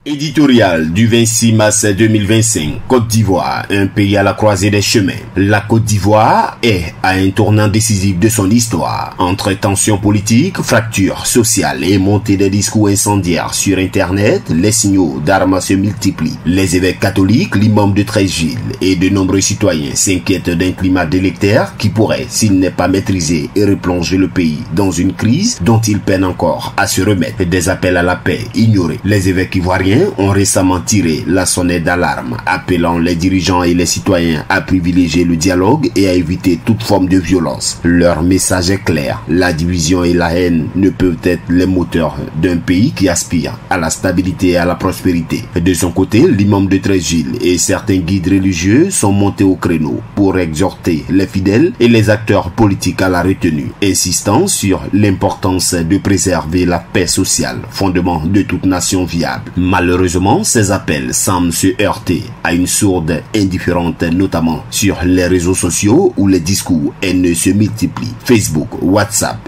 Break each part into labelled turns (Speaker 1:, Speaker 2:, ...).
Speaker 1: Éditorial du 26 mars 2025, Côte d'Ivoire, un pays à la croisée des chemins. La Côte d'Ivoire est à un tournant décisif de son histoire. Entre tensions politiques, fractures sociales et montée des discours incendiaires sur Internet, les signaux d'armes se multiplient. Les évêques catholiques, l'imam de 13 villes et de nombreux citoyens s'inquiètent d'un climat délétère qui pourrait, s'il n'est pas maîtrisé, replonger le pays dans une crise dont il peine encore à se remettre. Des appels à la paix ignorés. Les évêques ivoiriens ont récemment tiré la sonnette d'alarme, appelant les dirigeants et les citoyens à privilégier le dialogue et à éviter toute forme de violence. Leur message est clair, la division et la haine ne peuvent être les moteurs d'un pays qui aspire à la stabilité et à la prospérité. De son côté, l'imam de 13 villes et certains guides religieux sont montés au créneau pour exhorter les fidèles et les acteurs politiques à la retenue, insistant sur l'importance de préserver la paix sociale, fondement de toute nation viable. Malheureusement, ces appels semblent se heurter à une sourde indifférente, notamment sur les réseaux sociaux où les discours haineux se multiplient. Facebook, WhatsApp,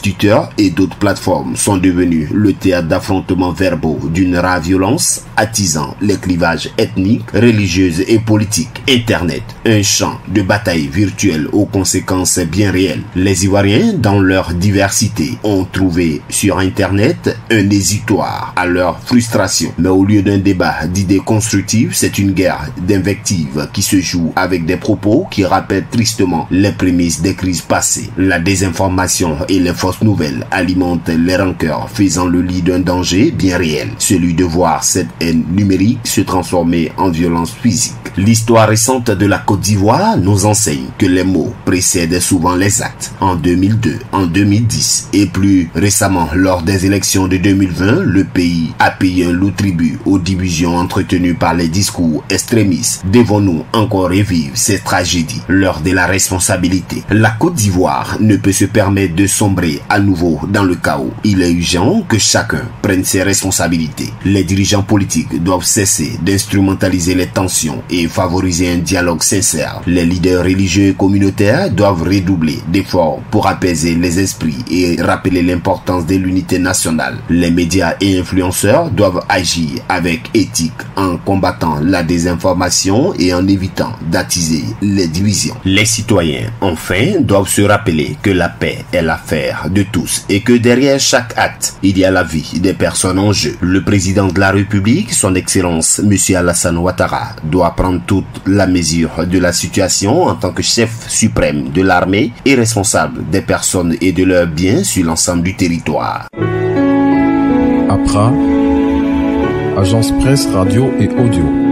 Speaker 1: Twitter et d'autres plateformes sont devenus le théâtre d'affrontements verbaux d'une rare violence, attisant les clivages ethniques, religieuses et politiques. Internet, un champ de bataille virtuelle aux conséquences bien réelles. Les Ivoiriens, dans leur diversité, ont trouvé sur Internet un exutoire à leur frustration. Mais au lieu d'un débat d'idées constructives, c'est une guerre d'invectives qui se joue avec des propos qui rappellent tristement les prémices des crises passées. La désinformation et les fausses nouvelles alimentent les rancœurs, faisant le lit d'un danger bien réel, celui de voir cette haine numérique se transformer en violence physique. L'histoire récente de la Côte d'Ivoire nous enseigne que les mots précèdent souvent les actes. En 2002, en 2010 et plus récemment lors des élections de 2020, le pays a payé un lourd tribut aux divisions entretenues par les discours extrémistes. Devons-nous encore revivre ces tragédies? L'heure de la responsabilité. La Côte d'Ivoire ne peut se permettre de sombrer à nouveau dans le chaos. Il est urgent que chacun prenne ses responsabilités. Les dirigeants politiques doivent cesser d'instrumentaliser les tensions et favoriser un dialogue sincère. Les leaders religieux et communautaires doivent redoubler d'efforts pour apaiser les esprits et rappeler l'importance de l'unité nationale. Les médias et influenceurs doivent agir avec éthique en combattant la désinformation et en évitant d'attiser les divisions. Les citoyens, enfin, doivent se rappeler que la paix est l'affaire de tous et que derrière chaque acte, il y a la vie des personnes en jeu. Le président de la République, son Excellence M. Alassane Ouattara, doit prendre toute la mesure de la situation en tant que chef suprême de l'armée et responsable des personnes et de leurs biens sur l'ensemble du territoire.
Speaker 2: APRA, Agence Presse, Radio et Audio.